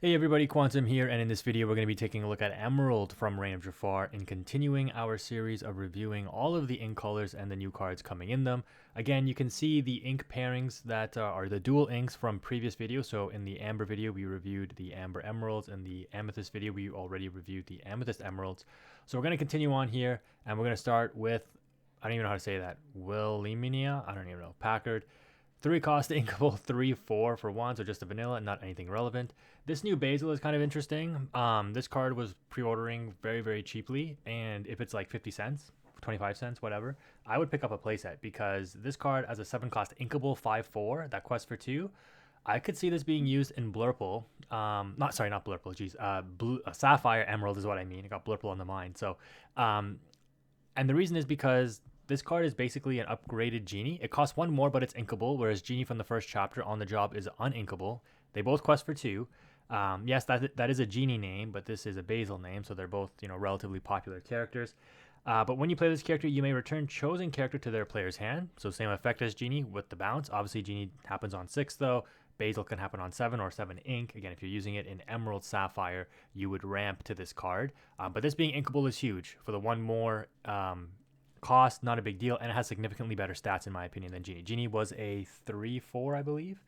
Hey everybody, Quantum here, and in this video we're going to be taking a look at Emerald from Reign of Jafar and continuing our series of reviewing all of the ink colors and the new cards coming in them. Again, you can see the ink pairings that are the dual inks from previous videos. So in the Amber video we reviewed the Amber Emeralds, and the Amethyst video we already reviewed the Amethyst Emeralds. So we're going to continue on here, and we're going to start with, I don't even know how to say that, Wilhelmina, I don't even know, Packard. 3 cost inkable, 3/4 for 1, so just a vanilla, not anything relevant. This new Basil is kind of interesting. This card was pre-ordering very, very cheaply, and if it's like 50 cents, 25 cents, whatever, I would pick up a playset because this card as a 7 cost inkable 5/4, that quest for 2, I could see this being used in Blurple. Not Blurple, geez. Blue, Sapphire Emerald is what I mean. I got Blurple on the mind. So, and the reason is because this card is basically an upgraded Genie. It costs 1 more, but it's inkable, whereas Genie from the first chapter on the job is uninkable. They both quest for 2. Yes, that is a Genie name, but this is a Basil name, so they're both relatively popular characters. But when you play this character, you may return chosen character to their player's hand. So same effect as Genie with the bounce. Obviously, Genie happens on 6 though. Basil can happen on 7 or 7 ink. Again, if you're using it in Emerald Sapphire, you would ramp to this card. But this being inkable is huge. For the 1 more cost, not a big deal, and it has significantly better stats in my opinion than Genie. Genie was a 3/4, I believe,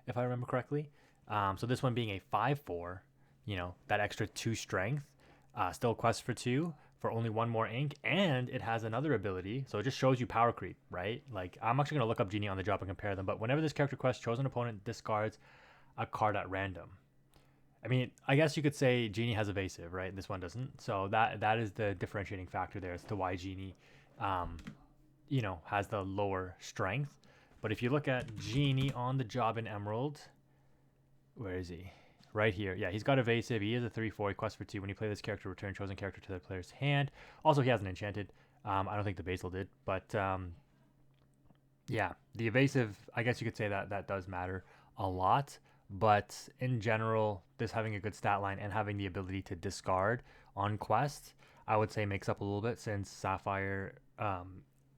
if I remember correctly. So this one being a 5/4, that extra 2 strength, still quest for 2 for only 1 more ink, and it has another ability, so it just shows you power creep, right? Like, I'm actually gonna look up Genie on the job and compare them, but whenever this character quests, chosen opponent discards a card at random. I mean, I guess you could say Genie has evasive, right? This one doesn't. So that is the differentiating factor there as to why Genie, um, has the lower strength. But if you look at Genie on the job in Emerald, where is he? Right here. Yeah, he's got evasive. He is a 3/4. He quests for 2. When you play this character, return chosen character to the player's hand. Also, he has an enchanted. I don't think the Basil did, but yeah, the evasive, I guess you could say that does matter a lot. But in general, this having a good stat line and having the ability to discard on quest, I would say makes up a little bit, since Sapphire,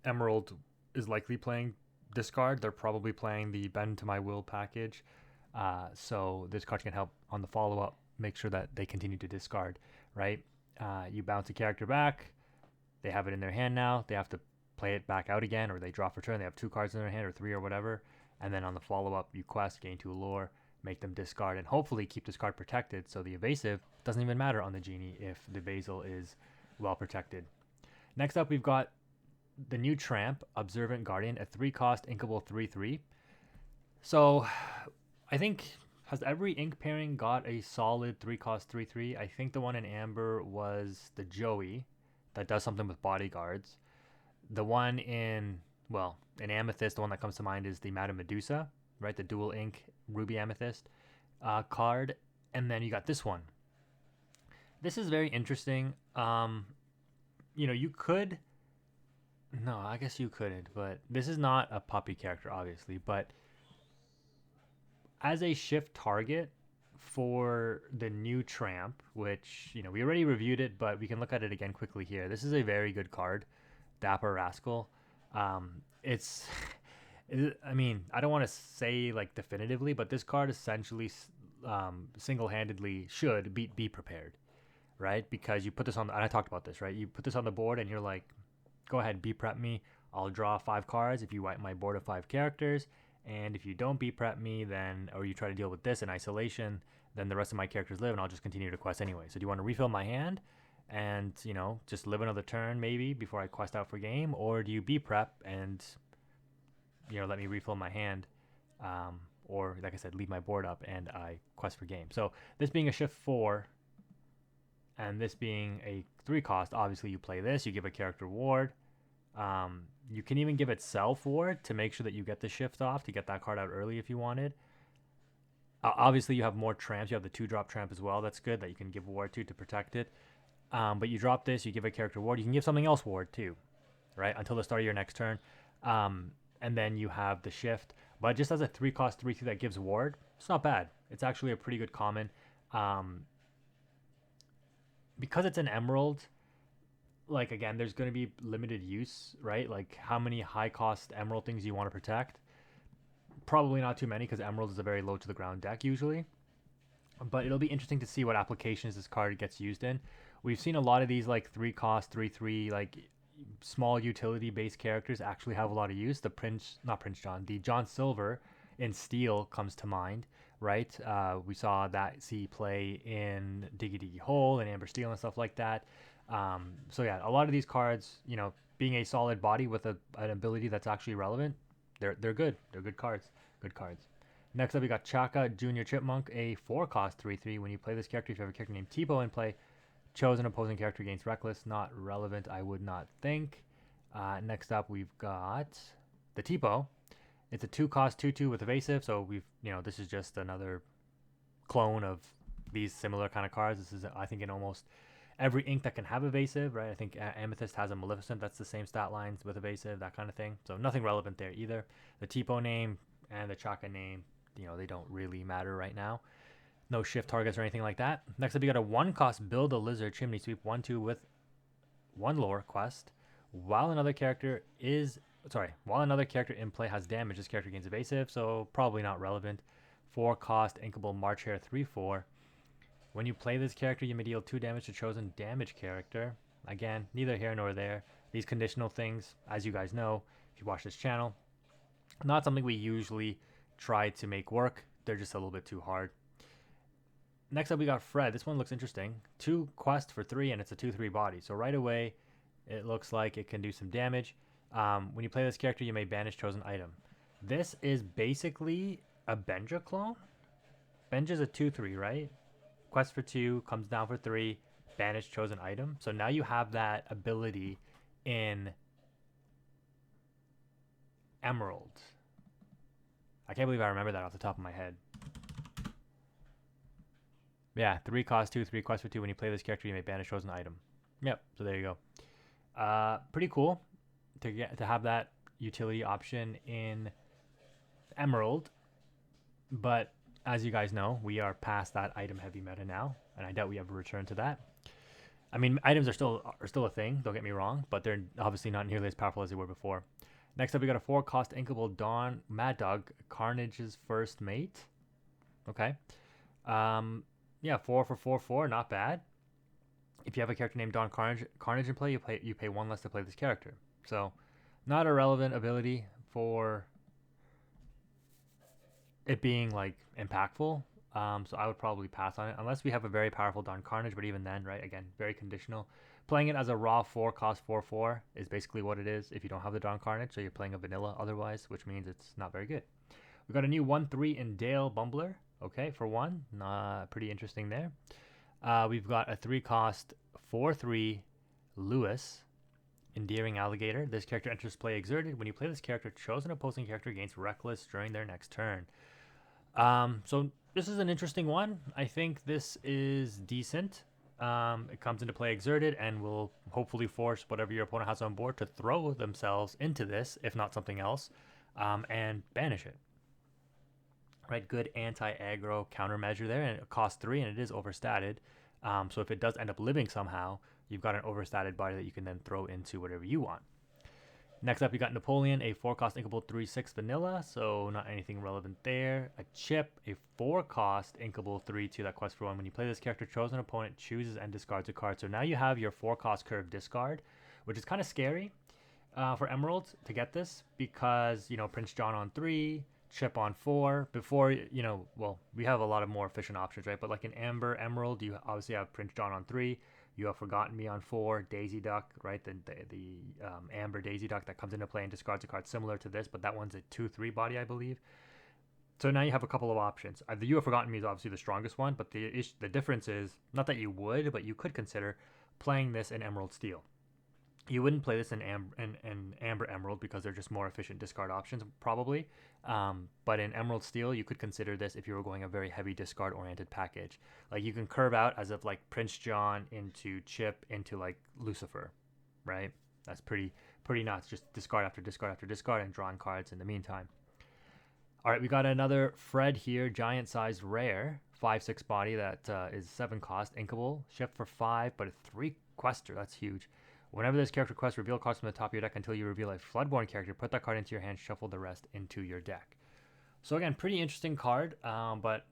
Emerald is likely playing discard. They're probably playing the Bend to My Will package. So this card can help on the follow up, make sure that they continue to discard, right? You bounce a character back, they have it in their hand now, they have to play it back out again, or they draw for turn, they have 2 cards in their hand or 3 or whatever, and then on the follow up, you quest, gain 2 lore, make them discard, and hopefully keep this card protected. So the evasive doesn't even matter on the Genie if the Basil is well protected. Next up, we've got the new Tramp, Observant Guardian, a 3 cost inkable 3/3. So I think, has every ink pairing got a solid 3 cost 3/3? I think the one in Amber was the Joey that does something with bodyguards. The one in, well, in Amethyst, the one that comes to mind is the Madame Medusa, right? The dual ink Ruby Amethyst card. And then you got this one. This is very interesting. You could, no, I guess you couldn't, but this is not a puppy character, obviously. But as a shift target for the new Tramp, which, we already reviewed it, but we can look at it again quickly here. This is a very good card, Dapper Rascal. It's, I mean, I don't want to say like definitively, but this card essentially single-handedly should be prepared, right? Because you put this on, and I talked about this, right? You put this on the board and you're like, go ahead, B-prep me. I'll draw 5 cards if you wipe my board of 5 characters. And if you don't B-prep me, then, or you try to deal with this in isolation, then the rest of my characters live and I'll just continue to quest anyway. So do you want to refill my hand and, just live another turn maybe before I quest out for game? Or do you B-prep and, let me refill my hand? Or, like I said, leave my board up and I quest for game. So this being a shift 4, and this being a 3 cost, obviously you play this, you give a character ward. You can even give it self ward to make sure that you get the shift off to get that card out early if you wanted. Obviously, you have more tramps. You have the 2-drop tramp as well. That's good that you can give ward to protect it. But you drop this, you give a character ward. You can give something else ward too, right? Until the start of your next turn. And then you have the shift. But just as a 3 cost 3/2 that gives ward, it's not bad. It's actually a pretty good common. Because it's an emerald, like, again, there's going to be limited use, right? Like, how many high cost emerald things you want to protect? Probably not too many, because emerald is a very low to the ground deck usually. but it'll be interesting to see what applications this card gets used in. We've seen a lot of these like 3 cost, 3/3 like small utility based characters actually have a lot of use. The not Prince John, the John Silver in Steel comes to mind, right? We saw that see play in Diggy Diggy Hole and Amber Steel and stuff like that. So yeah, a lot of these cards, you know, being a solid body with an ability that's actually relevant, they're good. They're good cards. Good cards. Next up, we got Chaka Junior Chipmunk, a 4 cost 3/3. When you play this character, if you have a character named Tipo in play, chose an opposing character against Reckless. Not relevant, I would not think. Next up, we've got the Tipo. It's a 2 cost 2/2 with evasive. So this is just another clone of these similar kind of cards. This is, I think, in almost every ink that can have evasive, right? I think Amethyst has a Maleficent that's the same stat lines with evasive, that kind of thing. So nothing relevant there either. The Tipo name and the Chaka name, they don't really matter right now. No shift targets or anything like that. Next up, you got a 1 cost Build a Lizard Chimney Sweep 1/2 with 1 lore quest. While another character in play has damage, this character gains evasive, so probably not relevant. 4 cost Inkable March Hare 3/4. When you play this character, you may deal 2 damage to chosen damage character. Again, neither here nor there. These conditional things, as you guys know, if you watch this channel, not something we usually try to make work. They're just a little bit too hard. Next up, we got Fred. This one looks interesting. 2 quest for 3, and it's a 2/3 body. So right away, it looks like it can do some damage. When you play this character, you may banish chosen item. This is basically a Benja clone. Benja's a 2/3, right? Quest for 2, comes down for 3, banish chosen item. So now you have that ability in Emerald. I can't believe I remember that off the top of my head. Yeah, 3 cost 2, 3 quest for 2. When you play this character, you may banish chosen item. Yep, so there you go. Pretty cool to have that utility option in Emerald. But as you guys know, we are past that item heavy meta now, and I doubt we ever return to that. I mean, items are still a thing, don't get me wrong, but they're obviously not nearly as powerful as they were before. Next up, we got a 4 cost Inkable Dawn Mad Dog, Carnage's first mate. Okay. Yeah, 4 for 4/4, not bad. If you have a character named Dawn Carnage in play, you pay 1 less to play this character. So, not a relevant ability for it being like impactful. So I would probably pass on it unless we have a very powerful Dawn Carnage. But even then, right? Again, very conditional. Playing it as a raw 4 cost 4/4 is basically what it is if you don't have the Dawn Carnage. So you're playing a vanilla otherwise, which means it's not very good. We got a new 1/3 in Dale Bumbler. Okay, for 1, pretty interesting there. We've got a 3 cost 4/3 Lewis, Endearing Alligator. This character enters play exerted. When you play this character, choose an opposing character against Reckless during their next turn. So this is an interesting one. I think this is decent. It comes into play exerted and will hopefully force whatever your opponent has on board to throw themselves into this, if not something else, and banish it. Right, good anti-aggro countermeasure there, and it costs 3, and it is overstated. So if it does end up living somehow, you've got an overstated body that you can then throw into whatever you want. Next up, you got Napoleon, a 4-cost Inkable 3/6 vanilla, so not anything relevant there. A Chip, a 4-cost Inkable 3/2 that quest for 1. When you play this character, chosen opponent chooses and discards a card. So now you have your 4-cost curve discard, which is kind of scary for Emerald to get this because, Prince John on 3, Chip on 4. Before, we have a lot of more efficient options, right? But like in Amber Emerald, you obviously have Prince John on 3. You have Forgotten Me on 4, Daisy Duck, right? The Amber Daisy Duck that comes into play and discards a card similar to this, but that one's a 2/3 body, I believe. So now you have a couple of options. The You Have Forgotten Me is obviously the strongest one, but the difference is, not that you would, but you could consider playing this in Emerald Steel. You wouldn't play this in Amber Emerald because they're just more efficient discard options, probably. But in Emerald Steel, you could consider this if you were going a very heavy discard-oriented package. Like, you can curve out as if, like, Prince John into Chip into, like, Lucifer, right? That's pretty nuts. Just discard after discard after discard and drawing cards in the meantime. All right, we got another Fred here, giant-sized rare, 5/6 body that is 7-cost, inkable, shift for 5, but a 3-quester. That's huge. Whenever this character quests, reveal cards from the top of your deck until you reveal a Floodborn character. Put that card into your hand, shuffle the rest into your deck. So again, pretty interesting card, but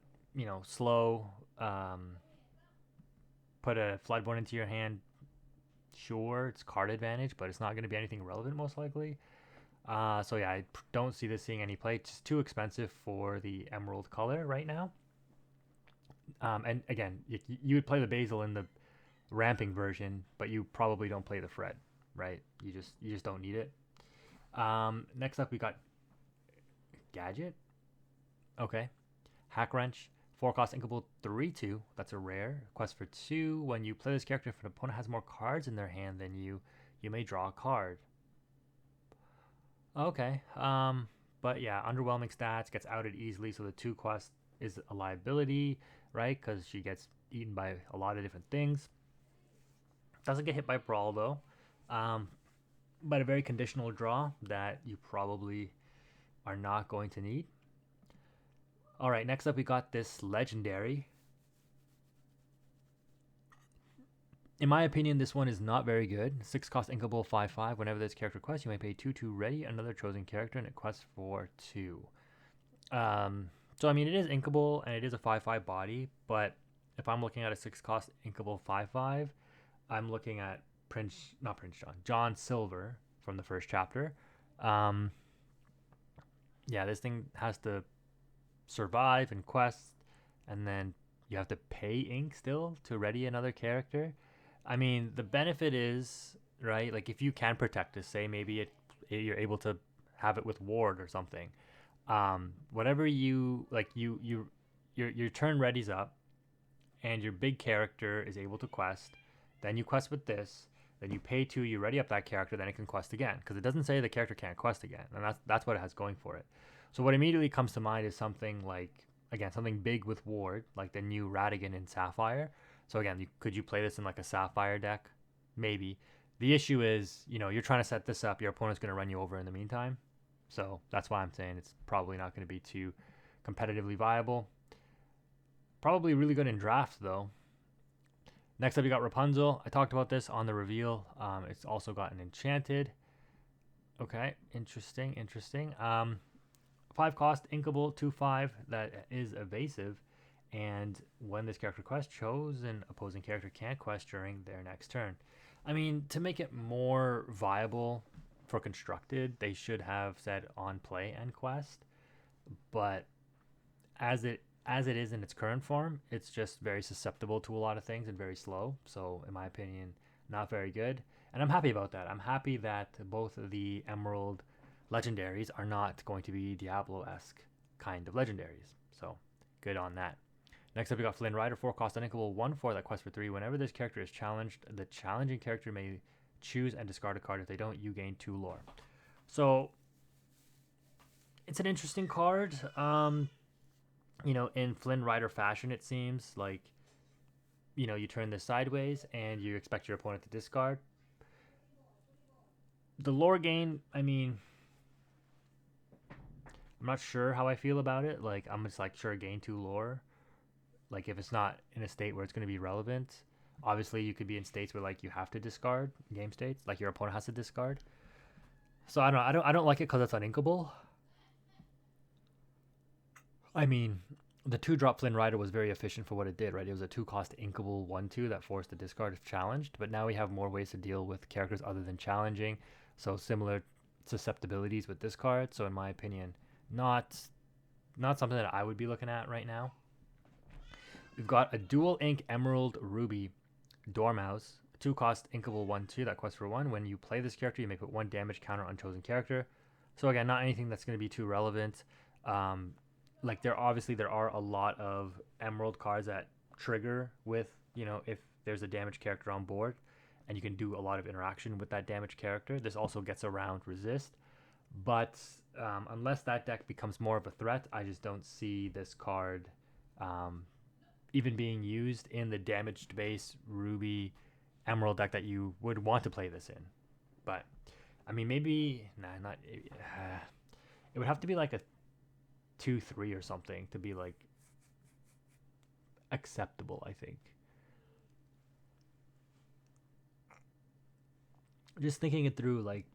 slow, um, put a Floodborn into your hand. Sure, it's card advantage, but it's not going to be anything relevant most likely. So yeah, I don't see this seeing any play. It's just too expensive for the emerald color right now. And again, you would play the Basil in the ramping version, but you probably don't play the Fred, right? You just don't need it. Next up, we got Gadget. Okay, Hack Wrench. 4 cost inkable 3/2. That's a rare. Quest for 2. When you play this character, if an opponent has more cards in their hand than you, you may draw a card. Okay. But yeah, underwhelming stats, gets outed easily, so the 2 quest is a liability, right? Because she gets eaten by a lot of different things. Doesn't get hit by Brawl though. But a very conditional draw that you probably are not going to need. All right, next up we got this legendary. In my opinion, this one is not very good. 6 cost inkable 5/5. Whenever this character quests, you may pay 2/2 ready another chosen character, and it quests for 2. So I mean, it is inkable and it is a 5/5 body, but if I'm looking at a 6 cost inkable 5/5, I'm looking at John Silver from the first chapter. Yeah, this thing has to survive and quest, and then you have to pay ink still to ready another character. I mean, the benefit is, right, like if you can protect this, say maybe you're able to have it with ward or something. Whatever you like, your turn readies up, and your big character is able to quest. Then you quest with this. Then you pay 2, you ready up that character, then it can quest again. Because it doesn't say the character can't quest again, and that's what it has going for it. So what immediately comes to mind is something like, again, something big with ward, like the new Radigan in Sapphire. So again, could you play this in like a Sapphire deck? Maybe. The issue is, you're trying to set this up, your opponent's going to run you over in the meantime. So that's why I'm saying it's probably not going to be too competitively viable. Probably really good in draft though. Next up, you got Rapunzel. I talked about this on the reveal. It's also got an enchanted. Okay, interesting. 5 cost, inkable, 2/5. That is evasive. And when this character quests, chosen opposing character can't quest during their next turn. I mean, to make it more viable for constructed, they should have said on play and quest. But as it is in its current form, it's just very susceptible to a lot of things and very slow. So, in my opinion, not very good. And I'm happy about that. I'm happy that both of the Emerald legendaries are not going to be Diablo-esque kind of legendaries. So, good on that. Next up, we got Flynn Rider, 4 cost uninkable 1/4 that quests for 3. Whenever this character is challenged, the challenging character may choose and discard a card. If they don't, you gain 2 lore. So, it's an interesting card. In Flynn Rider fashion, it seems like, you turn this sideways and you expect your opponent to discard. The lore gain, I mean, I'm not sure how I feel about it. Like, I'm just like, sure, gain 2 lore. Like, if it's not in a state where it's going to be relevant. Obviously, you could be in states where, like, you have to discard, game states. Like, your opponent has to discard. So, I don't like it because it's uninkable. I mean, the 2-drop Flynn Rider was very efficient for what it did, right? It was a 2 cost inkable 1/2 that forced the discard if challenged. But now we have more ways to deal with characters other than challenging. So, similar susceptibilities with this card. So, in my opinion, not something that I would be looking at right now. We've got a dual ink Emerald Ruby Dormouse, 2 cost inkable 1/2 that quests for 1. When you play this character, you may put 1 damage counter on chosen character. So again, not anything that's going to be too relevant. Like there are a lot of Emerald cards that trigger with, if there's a damaged character on board, and you can do a lot of interaction with that damaged character. This also gets around resist, but unless that deck becomes more of a threat, I just don't see this card even being used in the damaged base Ruby Emerald deck that you would want to play this in. But I mean, maybe not. It would have to be like a 2/3 or something to be like acceptable, I think. Just thinking it through, like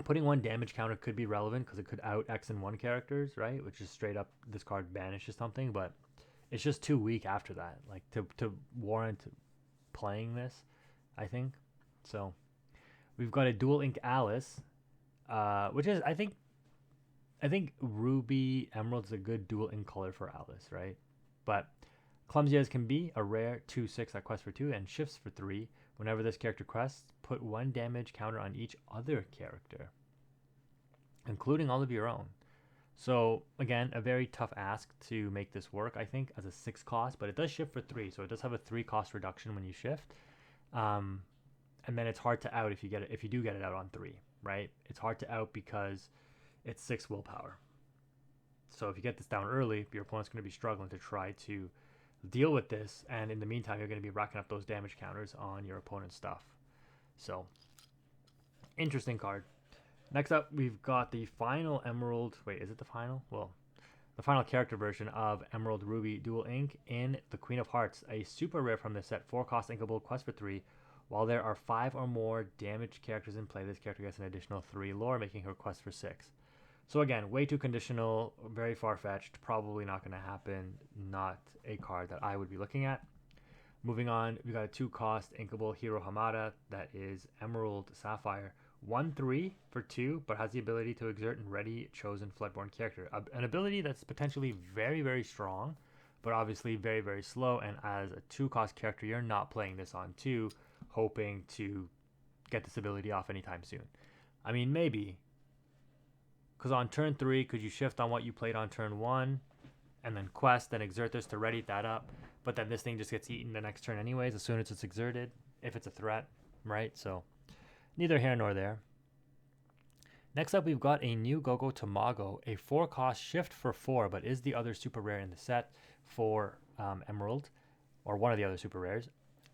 putting 1 damage counter could be relevant because it could out X and 1 characters, right? Which is straight up this card banishes something, but it's just too weak after that, like to warrant playing this, I think. So we've got a dual ink Alice, which is I think Ruby Emerald is a good dual ink color for Alice, right? But clumsy as can be, a rare 2/6 that quests for 2 and shifts for 3. Whenever this character quests, put 1 damage counter on each other character, including all of your own. So again, a very tough ask to make this work, I think, as a 6 cost, but it does shift for 3, so it does have a 3 cost reduction when you shift. And then it's hard to out if you do get it out on 3, right? It's hard to out because it's 6 willpower. So if you get this down early, your opponent's going to be struggling to try to deal with this, and in the meantime, you're going to be racking up those damage counters on your opponent's stuff. So, interesting card. Next up, we've got the final Emerald. Wait, is it the final? Well, the final character version of Emerald Ruby Dual Ink in the Queen of Hearts, a super rare from the set, 4 cost inkable, quest for 3. While there are 5 or more damaged characters in play, this character gets an additional 3 lore, making her quest for 6. So again, way too conditional, very far-fetched, probably not going to happen, not a card that I would be looking at. Moving on, we got a 2 cost inkable Hiro Hamada that is Emerald Sapphire. 1/3 for 2, but has the ability to exert and ready chosen Floodborn character. An ability that's potentially very, very strong, but obviously very, very slow, and as a 2 cost character, you're not playing this on 2, hoping to get this ability off anytime soon. I mean, maybe, because on turn 3, could you shift on what you played on turn 1, and then quest, then exert this to ready that up, but then this thing just gets eaten the next turn anyways, as soon as it's exerted, if it's a threat, right? So, neither here nor there. Next up, we've got a new Gogo Tamago, a 4 cost shift for 4, but is the other super rare in the set for Emerald, or one of the other super rares.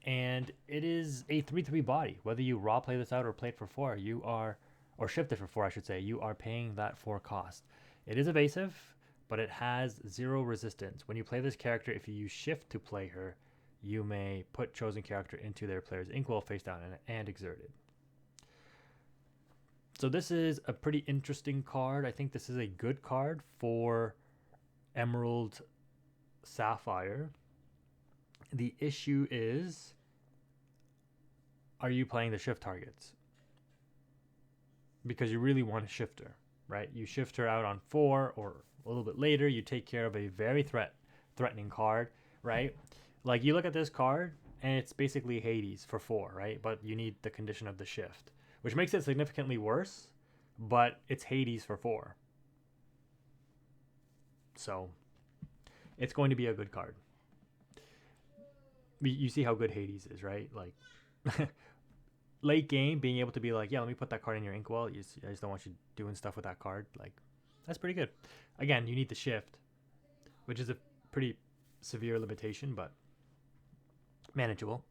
And it is a 3/3 body. Whether you raw play this out or play it for 4, you are, or shift it for 4, I should say, you are paying that 4 cost. It is evasive, but it has 0 resistance. When you play this character, if you use shift to play her, you may put chosen character into their player's inkwell face down and exert it. So this is a pretty interesting card. I think this is a good card for Emerald Sapphire. The issue is, are you playing the shift targets? Because you really want to shift her, right? You shift her out on 4 or a little bit later, you take care of a very threatening card, right? Like you look at this card and it's basically Hades for 4, right? But you need the condition of the shift, which makes it significantly worse, but it's Hades for 4. So it's going to be a good card. You see how good Hades is, right? Like late game, being able to be like, yeah, let me put that card in your inkwell. I just don't want you doing stuff with that card. Like, that's pretty good. Again, you need the shift, which is a pretty severe limitation, but manageable.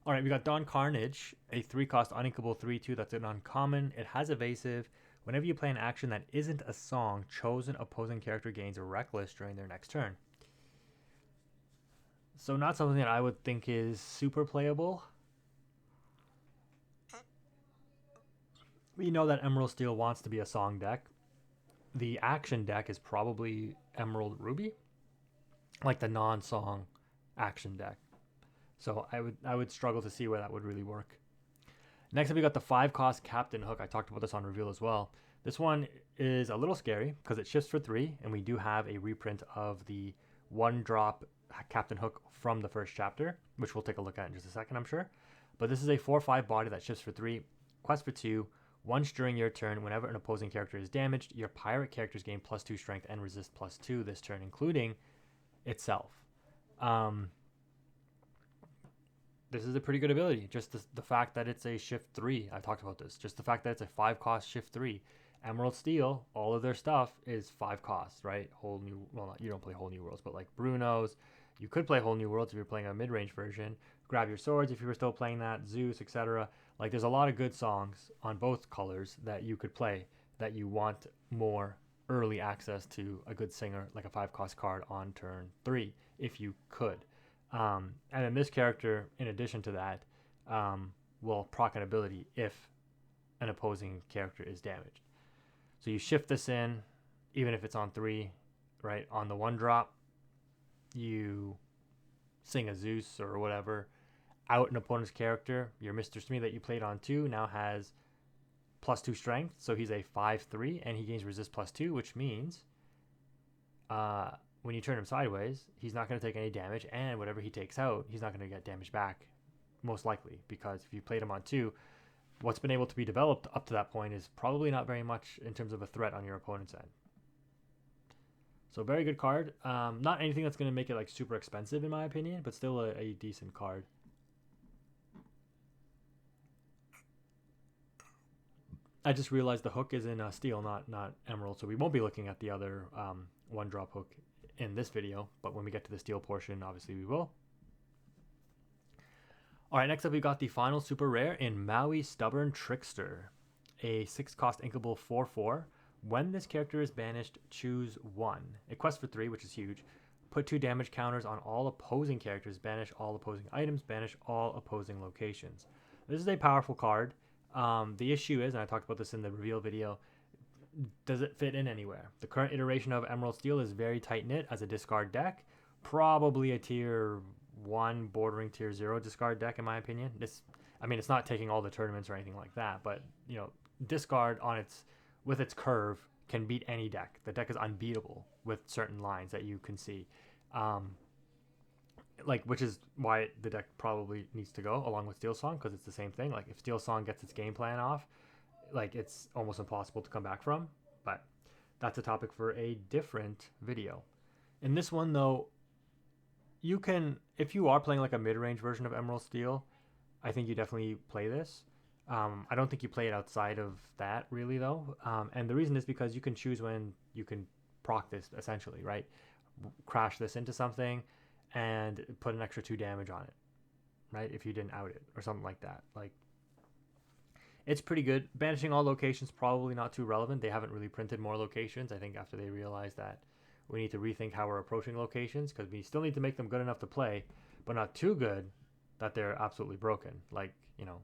All right, we got Dawn Carnage, a 3 cost uninkable 3/2 that's an uncommon. It has evasive. Whenever you play an action that isn't a song, chosen opposing character gains a reckless during their next turn. So not something that I would think is super playable. We know that Emerald Steel wants to be a song deck. The action deck is probably Emerald Ruby, like the non-song action deck. So I would struggle to see where that would really work. Next up, we got the 5 cost Captain Hook. I talked about this on reveal as well. This one is a little scary because it shifts for 3, and we do have a reprint of the 1-drop Captain Hook from the first chapter, which we'll take a look at in just a second, I'm sure. But this is a 4/5 body that shifts for 3, quest for 2. Once during your turn, whenever an opposing character is damaged, your pirate characters gain +2 strength and resist +2 this turn, including itself. This is a pretty good ability. Just the fact that it's a shift 3. I talked about this. Just the fact that it's a 5 cost shift 3. Emerald Steel, all of their stuff is 5 costs, right? Whole new, well, not, you don't play Whole New Worlds, but like Bruno's. You could play Whole New Worlds if you're playing a mid-range version. Grab Your Swords if you were still playing that. Zeus, etc. Like there's a lot of good songs on both colors that you could play that you want more early access to a good singer, like a 5 cost card on turn 3, if you could. And then this character, in addition to that, will proc an ability if an opposing character is damaged. So you shift this in, even if it's on 3, right? On the 1-drop, you sing a Zeus or whatever out an opponent's character. Your Mr. Smee that you played on 2 now has +2 strength, so he's a 5/3, and he gains resist +2, which means when you turn him sideways, he's not going to take any damage, and whatever he takes out, he's not going to get damage back, most likely, because if you played him on 2, what's been able to be developed up to that point is probably not very much in terms of a threat on your opponent's end. So very good card. Not anything that's going to make it like super expensive in my opinion, but still a decent card. I just realized the hook is in steel, not emerald, so we won't be looking at the other one drop hook in this video, but when we get to the steel portion, obviously we will. All right, next up we got the final super rare in Maui Stubborn Trickster, a 6-cost inkable 4/4. When this character is banished, choose 1. It quests for 3, which is huge. Put 2 damage counters on all opposing characters, banish all opposing items, banish all opposing locations. This is a powerful card. The issue is, and I talked about this in the reveal video, does it fit in anywhere? The current iteration of Emerald Steel is very tight-knit as a discard deck. Probably a tier 1 bordering tier 0 discard deck in my opinion. I mean, it's not taking all the tournaments or anything like that, but you know, discard on with its curve can beat any deck. The deck is unbeatable with certain lines that you can see. Which is why the deck probably needs to go along with Steel Song, because it's the same thing. Like if Steel Song gets its game plan off, like it's almost impossible to come back from. But that's a topic for a different video. In this one though, you can, if you are playing like a mid-range version of Emerald Steel, I think you definitely play this. I don't think you play it outside of that really though. And the reason is because you can choose when you can proc this essentially, right? Crash this into something and put an extra 2 damage on it, right? If you didn't out it or something like that. Like, it's pretty good. Banishing all locations, probably not too relevant. They haven't really printed more locations. I think after they realized that we need to rethink how we're approaching locations, because we still need to make them good enough to play, but not too good that they're absolutely broken. Like, you know,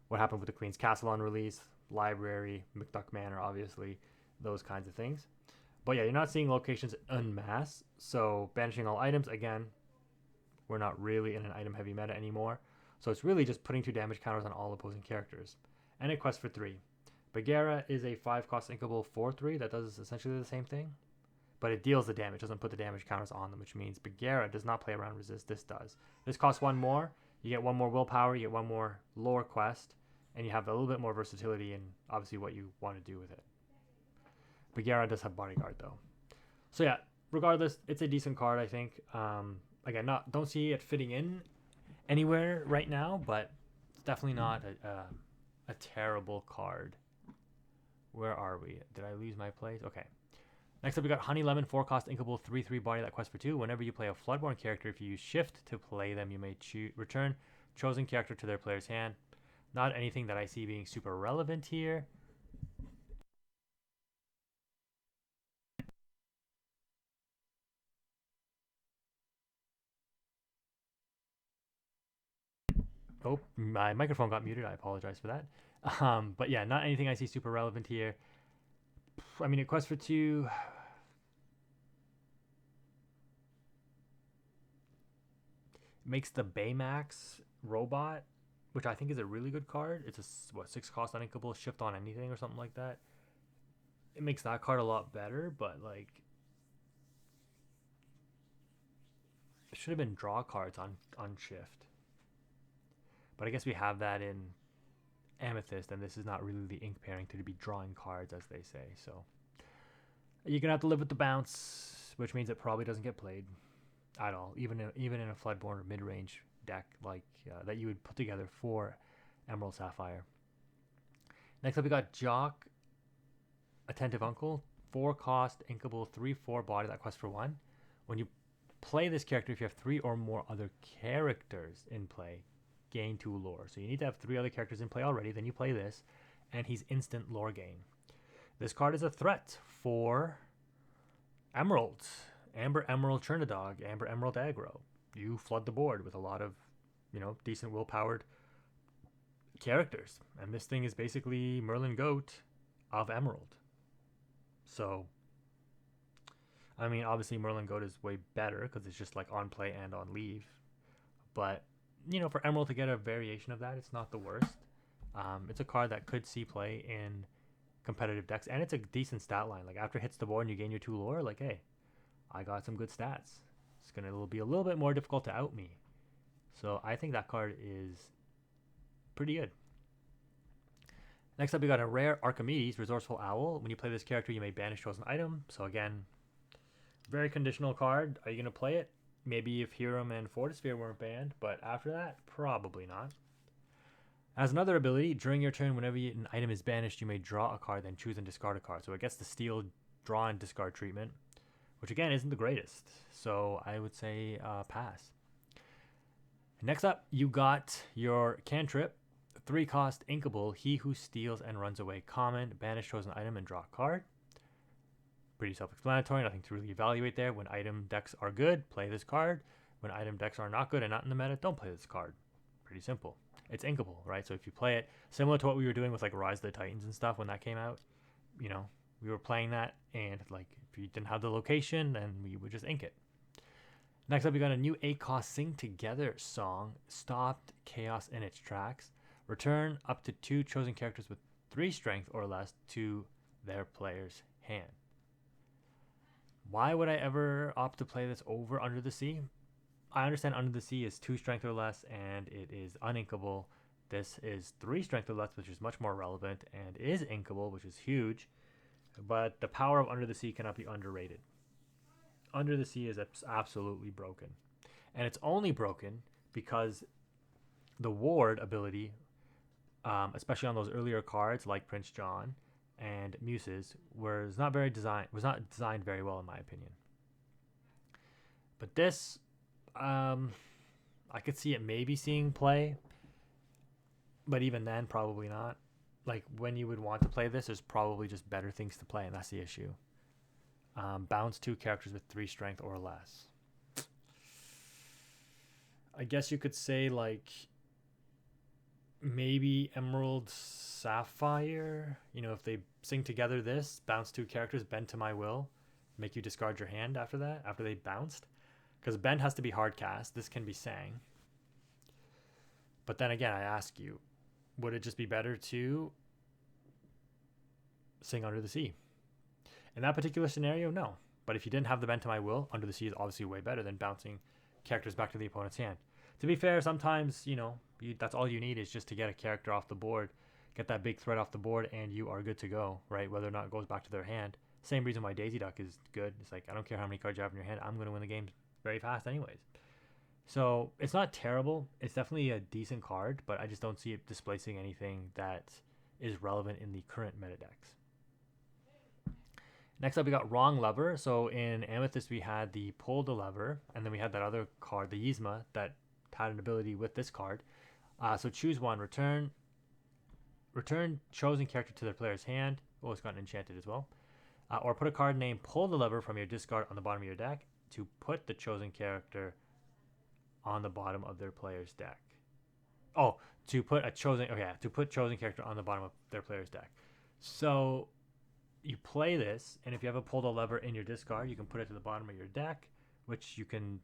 what happened with the Queen's Castle on release, Library, McDuck Manor, obviously, those kinds of things. But yeah, you're not seeing locations en masse, so banishing all items, again, we're not really in an item-heavy meta anymore, so it's really just putting 2 damage counters on all opposing characters. And it quests for 3. Bagheera is a 5-cost inkable 4/3 that does essentially the same thing, but it deals the damage, doesn't put the damage counters on them, which means Bagheera does not play around resist, this does. This costs 1 more, you get 1 more willpower, you get 1 more lore quest, and you have a little bit more versatility in obviously what you want to do with it. Bagheera does have bodyguard though. So yeah, regardless, it's a decent card, I think. Again, don't see it fitting in anywhere right now, but it's definitely not a terrible card. Where are we? Did I lose my place? Okay. Next up, we got Honey Lemon, 4-cost inkable 3/3 body that quests for 2. Whenever you play a Floodborn character, if you use Shift to play them, you may return chosen character to their player's hand. Not anything that I see being super relevant here. Oh, my microphone got muted. I apologize for that. But yeah, not anything I see super relevant here. I mean, a quest for 2. Makes the Baymax robot, which I think is a really good card. It's a 6-cost uninkable, shift on anything or something like that. It makes that card a lot better, but like, it should have been draw cards on shift. But I guess we have that in Amethyst, and this is not really the ink pairing to be drawing cards, as they say. So you're gonna have to live with the bounce, which means it probably doesn't get played at all, even in a Floodborn or mid-range deck like that you would put together for Emerald Sapphire. Next up, we got Jock, Attentive Uncle, 4-cost inkable 3/4 body that quests for 1. When you play this character, if you have 3 or more other characters in play, gain 2 lore. So you need to have 3 other characters in play already, then you play this, and he's instant lore gain. This card is a threat for Emerald. Amber Emerald Churnadog, Amber Emerald Aggro. You flood the board with a lot of, you know, decent will-powered characters. And this thing is basically Merlin Goat of Emerald. So, I mean, obviously Merlin Goat is way better because it's just like on play and on leave. But, you know, for Emerald to get a variation of that, it's not the worst. It's a card that could see play in competitive decks, and it's a decent stat line. Like, after it hits the board and you gain your 2 lore, like, hey, I got some good stats. It's going to be a little bit more difficult to out me. So I think that card is pretty good. Next up, we got a rare Archimedes, Resourceful Owl. When you play this character, you may banish chosen item. So again, very conditional card. Are you going to play it? Maybe if Hiram and Fortisphere weren't banned, but after that, probably not. As another ability, during your turn, whenever an item is banished, you may draw a card, then choose and discard a card. So it gets the steal, draw, and discard treatment, which again isn't the greatest. So I would say pass. Next up, you got your cantrip, 3-cost Inkable, He Who Steals and Runs Away common, banish chosen item and draw a card. Pretty self-explanatory, nothing to really evaluate there. When item decks are good, play this card. When item decks are not good and not in the meta, don't play this card. Pretty simple. It's inkable, right? So if you play it, similar to what we were doing with like Rise of the Titans and stuff when that came out, you know, we were playing that, and like if you didn't have the location, then we would just ink it. Next up, we got a new 8-cost Sing Together song, Stopped Chaos in its tracks. Return up to 2 chosen characters with 3 strength or less to their player's hand. Why would I ever opt to play this over Under the Sea? I understand Under the Sea is 2 strength or less and it is uninkable. This is 3 strength or less, which is much more relevant, and is inkable, which is huge. But the power of Under the Sea cannot be underrated. Under the Sea is absolutely broken. And it's only broken because the ward ability, especially on those earlier cards like Prince John and Muses, was not designed very well in my opinion. But this, I could see it maybe seeing play, but even then probably not. Like, when you would want to play this, there's probably just better things to play, and that's the issue. Bounce 2 characters with 3 strength or less. I guess you could say like maybe Emerald Sapphire. You know, if they sing together this, bounce 2 characters, bend to my will, make you discard your hand after that, after they bounced. Because bend has to be hard cast. This can be sang. But then again, I ask you, would it just be better to sing Under the Sea? In that particular scenario, no. But if you didn't have the bend to my will, Under the Sea is obviously way better than bouncing characters back to the opponent's hand. To be fair, sometimes, you know, that's all you need is just to get a character off the board, get that big threat off the board, and you are good to go, right? Whether or not it goes back to their hand. Same reason why Daisy Duck is good. It's like, I don't care how many cards you have in your hand, I'm going to win the game very fast anyways. So it's not terrible. It's definitely a decent card, but I just don't see it displacing anything that is relevant in the current meta decks. Next up, we got Wrong Lever. So in Amethyst, we had the Pull the Lever, and then we had that other card, the Yzma, that had an ability with this card. So choose one. Return chosen character to their player's hand. Oh, it's gotten enchanted as well. Or put a card named Pull the Lever from your discard on the bottom of your deck to put the chosen character on the bottom of their player's deck. Oh, to put chosen character on the bottom of their player's deck. So you play this, and if you have a Pull the Lever in your discard, you can put it to the bottom of your deck, which you can...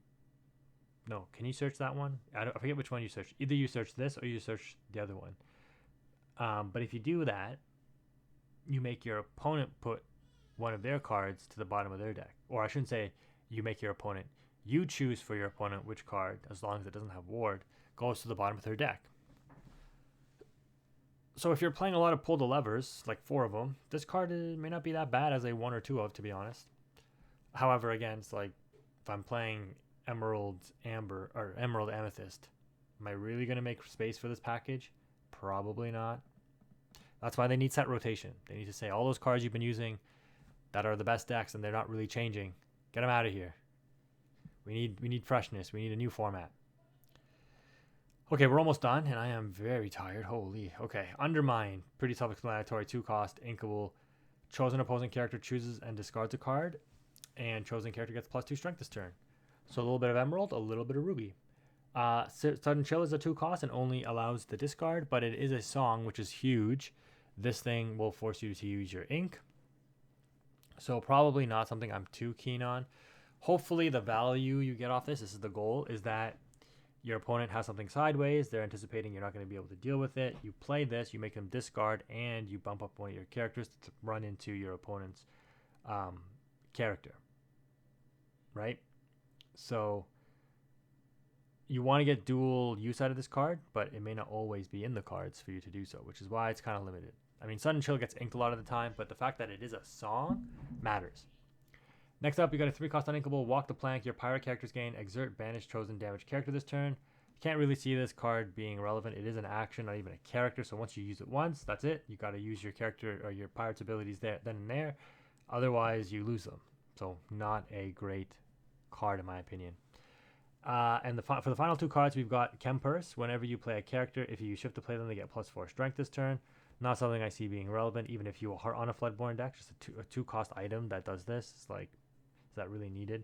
No, can you search that one? I forget which one you search. Either you search this or you search the other one. But if you do that, you make your opponent put one of their cards to the bottom of their deck. Or I shouldn't say you make your opponent. You choose for your opponent which card, as long as it doesn't have ward, goes to the bottom of their deck. So if you're playing a lot of Pull the Levers, like 4 of them, this card may not be that bad as a 1 or 2 of, to be honest. However, again, it's like, if I'm playing Emerald Amber or Emerald Amethyst, am I really going to make space for this package? Probably not. That's why they need set rotation. They need to say all those cards you've been using that are the best decks and they're not really changing, get them out of here. We need freshness. We need a new format. Okay, we're almost done, and I am very tired. Holy. Okay, Undermine. Pretty self-explanatory. 2-cost, inkable. Chosen opposing character chooses and discards a card, and chosen character gets +2 strength this turn. So a little bit of Emerald, a little bit of Ruby. Sudden Chill is a 2-cost and only allows the discard, but it is a song, which is huge. This thing will force you to use your ink. So probably not something I'm too keen on. Hopefully the value you get off this is the goal, is that your opponent has something sideways, they're anticipating you're not going to be able to deal with it. You play this, you make them discard, and you bump up one of your characters to run into your opponent's character, right? So you want to get dual use out of this card, but it may not always be in the cards for you to do so, which is why it's kind of limited. I mean, Sun and Chill gets inked a lot of the time, but the fact that it is a song matters. Next up, you got a 3-cost uninkable, Walk the Plank. Your pirate characters gain Exert, Banish, Chosen, Damage character this turn. You can't really see this card being relevant. It is an action, not even a character, so once you use it once, that's it. You got to use your character or your pirate's abilities there, then and there. Otherwise, you lose them. So not a great card in my opinion. And for the final 2 cards, we've got Chempurse. Whenever you play a character, if you shift to play them, they get +4 strength this turn. Not something I see being relevant, even if you are on a Floodborn deck. Just a 2-cost item that does this. It's like, is that really needed?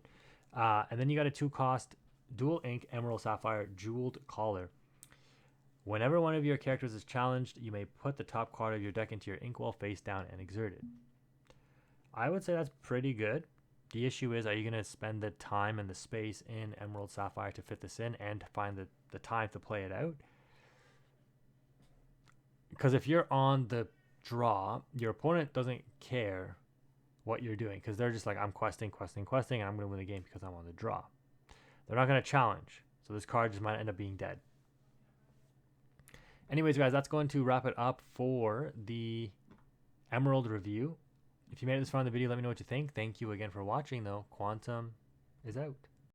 And then you got a 2-cost Dual Ink Emerald Sapphire Jeweled Collar. Whenever one of your characters is challenged, you may put the top card of your deck into your inkwell face down and exert it. I would say that's pretty good. The issue is, are you going to spend the time and the space in Emerald Sapphire to fit this in and find the time to play it out? Because if you're on the draw, your opponent doesn't care what you're doing, because they're just like, I'm questing, and I'm going to win the game because I'm on the draw. They're not going to challenge, so this card just might end up being dead. Anyways, guys, that's going to wrap it up for the Emerald review. If you made it this far in the video, let me know what you think. Thank you again for watching, though. Quantum is out.